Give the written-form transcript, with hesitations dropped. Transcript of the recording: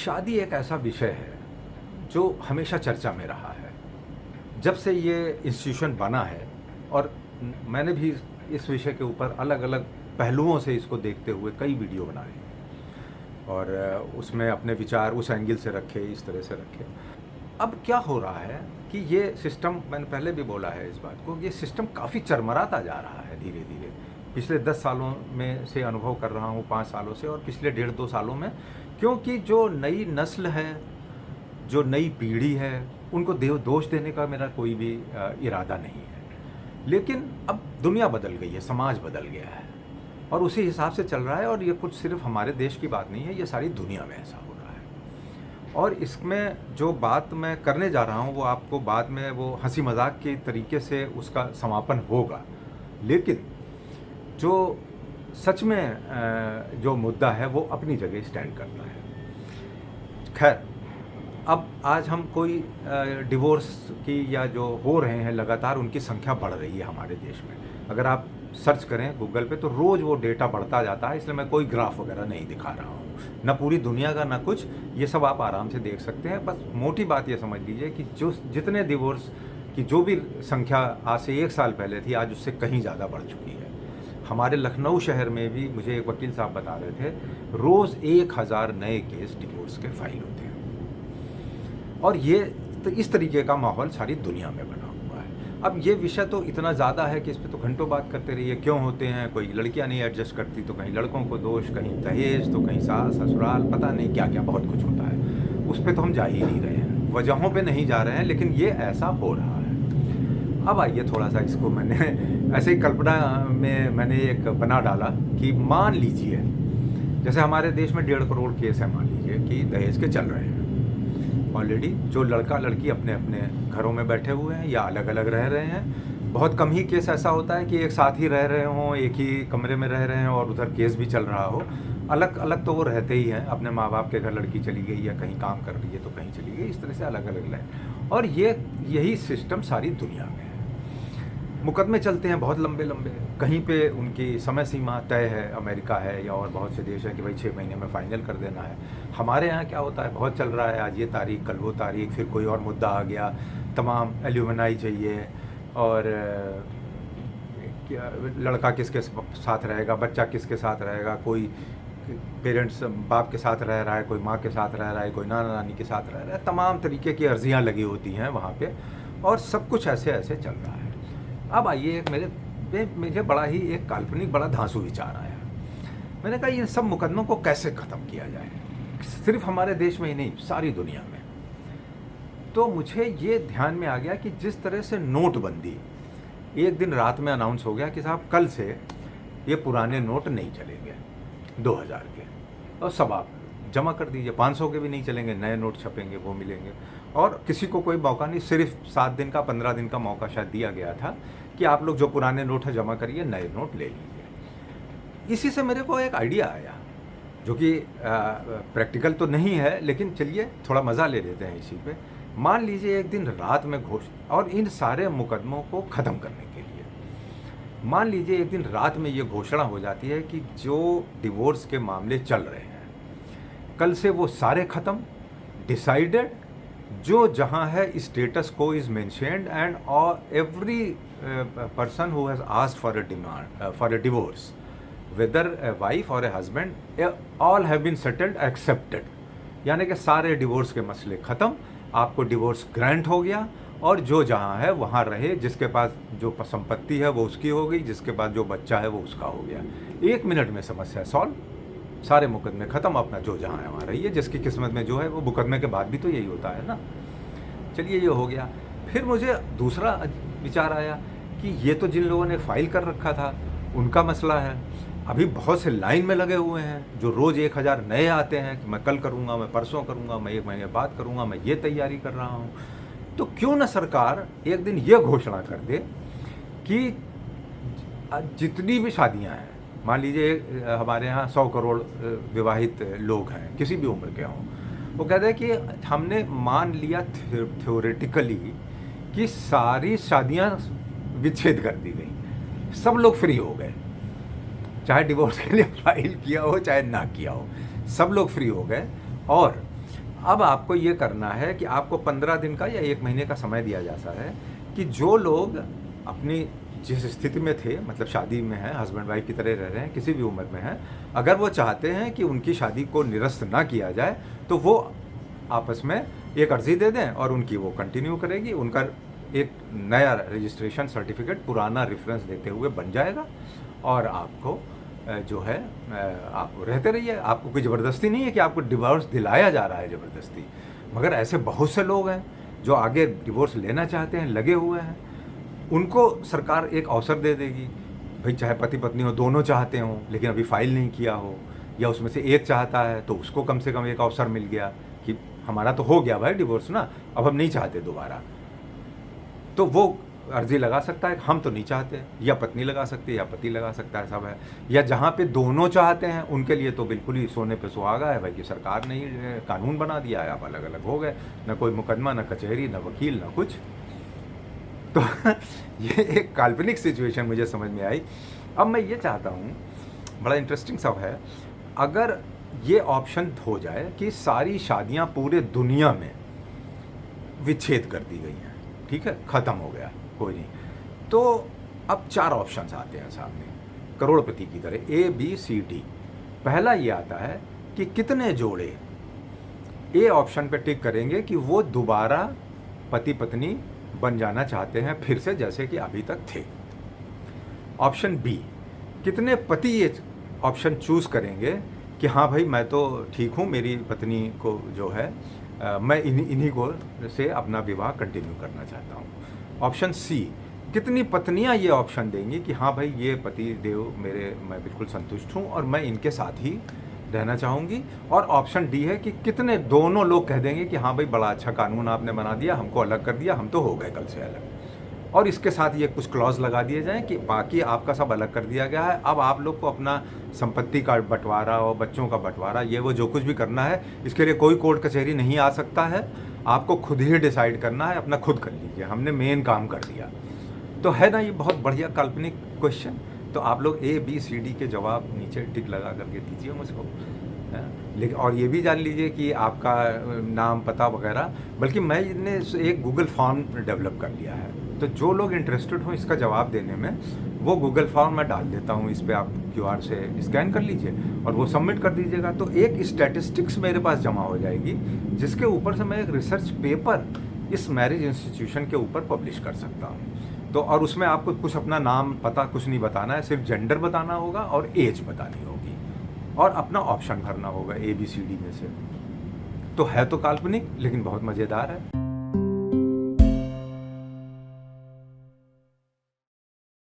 शादी एक ऐसा विषय है जो हमेशा चर्चा में रहा है जब से ये इंस्टीट्यूशन बना है। और मैंने भी इस विषय के ऊपर अलग अलग पहलुओं से इसको देखते हुए कई वीडियो बनाए हैं और उसमें अपने विचार उस एंगल से रखे, इस तरह से रखे। अब क्या हो रहा है कि ये सिस्टम, मैंने पहले भी बोला है इस बात को, ये सिस्टम काफ़ी चरमराता जा रहा है धीरे धीरे। पिछले 10 सालों में से अनुभव कर रहा हूँ, 5 सालों से, और पिछले 1.5-2 सालों में, क्योंकि जो नई नस्ल है, जो नई पीढ़ी है, उनको दोष देने का मेरा कोई भी इरादा नहीं है। लेकिन अब दुनिया बदल गई है, समाज बदल गया है और उसी हिसाब से चल रहा है। और ये कुछ सिर्फ हमारे देश की बात नहीं है, ये सारी दुनिया में ऐसा हो रहा है। और इसमें जो बात मैं करने जा रहा हूँ वो आपको बाद में वो हंसी मजाक के तरीके से उसका समापन होगा, लेकिन जो सच में जो मुद्दा है वो अपनी जगह स्टैंड करता है। खैर, अब आज हम कोई डिवोर्स की या जो हो रहे हैं लगातार, उनकी संख्या बढ़ रही है हमारे देश में। अगर आप सर्च करें गूगल पे तो रोज़ वो डेटा बढ़ता जाता है, इसलिए मैं कोई ग्राफ वगैरह नहीं दिखा रहा हूँ, ना पूरी दुनिया का ना कुछ। ये सब आप आराम से देख सकते हैं। बस मोटी बात ये समझ लीजिए कि जो जितने डिवोर्स की जो भी संख्या आज से 1 साल पहले थी, आज उससे कहीं ज़्यादा बढ़ चुकी है। हमारे लखनऊ शहर में भी मुझे एक वकील साहब बता रहे थे, रोज़ 1000 नए केस डिवोर्स के फाइल होते हैं। और ये तो इस तरीके का माहौल सारी दुनिया में बना हुआ है। अब ये विषय तो इतना ज़्यादा है कि इस पर तो घंटों बात करते रहिए। क्यों होते हैं, कोई लड़कियां नहीं एडजस्ट करती तो कहीं लड़कों को दोष, कहीं दहेज तो कहीं सास ससुराल, पता नहीं क्या क्या बहुत कुछ होता है। उस पर तो हम जा ही नहीं रहे हैं, वजहों पे नहीं जा रहे हैं, लेकिन ये ऐसा हो रहा है। अब आइए थोड़ा सा इसको मैंने ऐसे ही कल्पना में मैंने एक बना डाला कि मान लीजिए जैसे हमारे देश में 1.5 करोड़ केस है, मान लीजिए कि दहेज के चल रहे हैं ऑलरेडी। जो लड़का लड़की अपने अपने घरों में बैठे हुए हैं या अलग अलग रह रहे हैं। बहुत कम ही केस ऐसा होता है कि एक साथ ही रह रहे हों, एक ही कमरे में रह रहे हैं और उधर केस भी चल रहा हो। अलग अलग तो वो रहते ही हैं, अपने माँ बाप के घर लड़की चली गई या कहीं काम कर रही है तो कहीं चली गई, इस तरह से अलग अलग रहे। और यही सिस्टम सारी दुनिया में है। मुकदमे चलते हैं बहुत लंबे लंबे, कहीं पे उनकी समय सीमा तय है, अमेरिका है या और बहुत से देश है कि भाई 6 महीने में फाइनल कर देना है। हमारे यहाँ क्या होता है, बहुत चल रहा है, आज ये तारीख कल वो तारीख, फिर कोई और मुद्दा आ गया, तमाम एल्यूमनाई चाहिए, और लड़का किसके साथ रहेगा, बच्चा किसके साथ रहेगा, कोई पेरेंट्स बाप के साथ रह रहा है, कोई माँ के साथ रह रहा है, कोई नाना नानी के साथ रह रहा है, तमाम तरीके की अर्जियाँ लगी होती हैं वहाँ पे, और सब कुछ ऐसे ऐसे चल रहा है। अब आइए, मुझे बड़ा ही एक काल्पनिक बड़ा धांसू विचार आया। मैंने कहा इन सब मुकदमों को कैसे ख़त्म किया जाए, सिर्फ हमारे देश में ही नहीं, सारी दुनिया में। तो मुझे ये ध्यान में आ गया कि जिस तरह से नोटबंदी एक दिन रात में अनाउंस हो गया कि साहब कल से ये पुराने नोट नहीं चलेंगे 2000 के, और सब आप जमा कर दीजिए, 500 के भी नहीं चलेंगे, नए नोट छपेंगे, वो मिलेंगे। और किसी को कोई मौका नहीं, सिर्फ 7 दिन का 15 दिन का मौका शायद दिया गया था कि आप लोग जो पुराने नोट है जमा करिए, नए नोट ले लीजिए। इसी से मेरे को एक आइडिया आया, जो कि प्रैक्टिकल तो नहीं है, लेकिन चलिए थोड़ा मज़ा ले लेते हैं इसी पे। मान लीजिए एक दिन रात में और इन सारे मुकदमों को ख़त्म करने के लिए मान लीजिए एक दिन रात में ये घोषणा हो जाती है कि जो डिवोर्स के मामले चल रहे हैं कल से वो सारे ख़त्म, डिसाइडेड, जो जहाँ है स्टेटस को is mentioned, and every person who has asked for a divorce, whether a wife or a husband, all have been settled, accepted। यानी कि सारे डिवोर्स के मसले ख़त्म, आपको डिवोर्स ग्रांट हो गया, और जो जहाँ है वहाँ रहे, जिसके पास जो संपत्ति है वो उसकी हो गई, जिसके पास जो बच्चा है वो उसका हो गया। 1 मिनट में समस्या सॉल्व, सारे मुकदमे ख़त्म, अपना जो जहाँ है वहाँ रहिए, जिसकी किस्मत में जो है वो। मुकदमे के बाद भी तो यही होता है ना। चलिए ये हो गया। फिर मुझे दूसरा विचार आया कि ये तो जिन लोगों ने फाइल कर रखा था उनका मसला है। अभी बहुत से लाइन में लगे हुए हैं जो रोज़ 1000 नए आते हैं कि मैं कल करूँगा, मैं परसों करूँगा, मैं 1 महीने बाद करूँगा, मैं ये तैयारी कर रहा हूँ। तो क्यों ना सरकार एक दिन ये घोषणा कर दे कि जितनी भी शादियाँ हैं, मान लीजिए हमारे यहाँ 100 करोड़ विवाहित लोग हैं, किसी भी उम्र के हों, वो कहते हैं कि हमने मान लिया थ्योरेटिकली कि सारी शादियां विच्छेद कर दी गई, सब लोग फ्री हो गए, चाहे डिवोर्स के लिए फाइल किया हो चाहे ना किया हो, सब लोग फ्री हो गए। और अब आपको ये करना है कि आपको 15 दिन का या 1 महीने का समय दिया जाता है कि जो लोग अपनी जिस स्थिति में थे, मतलब शादी में हैं, हस्बैंड वाइफ की तरह रह रहे हैं, किसी भी उम्र में हैं, अगर वो चाहते हैं कि उनकी शादी को निरस्त ना किया जाए, तो वो आपस में एक अर्ज़ी दे दें और उनकी वो कंटिन्यू करेगी। उनका एक नया रजिस्ट्रेशन सर्टिफिकेट पुराना रेफरेंस देते हुए बन जाएगा और आपको जो है आप रहते रहिए। आपको कोई ज़बरदस्ती नहीं है कि आपको डिवोर्स दिलाया जा रहा है ज़बरदस्ती। मगर ऐसे बहुत से लोग हैं जो आगे डिवोर्स लेना चाहते हैं, लगे हुए हैं, उनको सरकार एक अवसर दे देगी। भाई चाहे पति पत्नी हो, दोनों चाहते हों लेकिन अभी फाइल नहीं किया हो, या उसमें से एक चाहता है तो उसको कम से कम एक अवसर मिल गया कि हमारा तो हो गया भाई डिवोर्स ना, अब हम नहीं चाहते दोबारा, तो वो अर्जी लगा सकता है। हम तो नहीं चाहते, या पत्नी लगा सकती है या पति लगा सकता है, सब है। या जहाँ पे दोनों चाहते हैं उनके लिए तो बिल्कुल ही सोने पे सुहागा है भाई कि सरकार ने ही कानून बना दिया है, आप अलग अलग हो गए, ना कोई मुकदमा, ना कचहरी, ना वकील, ना कुछ। तो ये एक काल्पनिक सिचुएशन मुझे समझ में आई। अब मैं ये चाहता हूँ, बड़ा इंटरेस्टिंग सब है, अगर ये ऑप्शन हो जाए कि सारी शादियाँ पूरे दुनिया में विच्छेद कर दी गई हैं, ठीक है, ख़त्म हो गया, कोई नहीं, तो अब 4 ऑप्शंस आते हैं सामने, करोड़पति की तरह, A, B, C, D। पहला ये आता है कि कितने जोड़े ए ऑप्शन पे टिक करेंगे कि वो दोबारा पति पत्नी बन जाना चाहते हैं फिर से, जैसे कि अभी तक थे। ऑप्शन बी, कितने पति ये ऑप्शन चूज़ करेंगे कि हाँ भाई मैं तो ठीक हूँ, मेरी पत्नी को जो है मैं इन्हीं को से अपना विवाह कंटिन्यू करना चाहता हूँ। ऑप्शन सी, कितनी पत्नियाँ ये ऑप्शन देंगी कि हाँ भाई ये पति देव मैं बिल्कुल संतुष्ट हूँ और मैं इनके साथ ही रहना चाहूँगी। और ऑप्शन डी है कि कितने दोनों लोग कह देंगे कि हाँ भाई बड़ा अच्छा कानून आपने बना दिया, हमको अलग कर दिया, हम तो हो गए कल से अलग। और इसके साथ ये कुछ क्लॉज लगा दिए जाएं कि बाकी आपका सब अलग कर दिया गया है, अब आप लोग को अपना संपत्ति का बंटवारा और बच्चों का बंटवारा, ये वो जो कुछ भी करना है, इसके लिए कोई कोर्ट कचहरी नहीं आ सकता है, आपको खुद ही डिसाइड करना है, अपना खुद कर लीजिए, हमने मेन काम कर दिया। तो है ना ये बहुत बढ़िया काल्पनिक क्वेश्चन। तो आप लोग A, B, C, D के जवाब नीचे टिक लगा करके दीजिए मुझको, लेकिन और ये भी जान लीजिए कि आपका नाम, पता वगैरह, बल्कि मैंने एक गूगल फॉर्म डेवलप कर लिया है, तो जो लोग इंटरेस्टेड हों इसका जवाब देने में, वो गूगल फॉर्म मैं डाल देता हूँ, इस पर आप QR से स्कैन कर लीजिए और वो सबमिट कर दीजिएगा। तो एक स्टैटिस्टिक्स मेरे पास जमा हो जाएगी, जिसके ऊपर से मैं एक रिसर्च पेपर इस मैरिज इंस्टीट्यूशन के ऊपर पब्लिश कर सकता हूँ। तो और उसमें आपको कुछ अपना नाम, पता कुछ नहीं बताना है, सिर्फ जेंडर बताना होगा और एज बतानी होगी और अपना ऑप्शन भरना होगा A, B, C, D में से। तो है तो काल्पनिक लेकिन बहुत मज़ेदार है।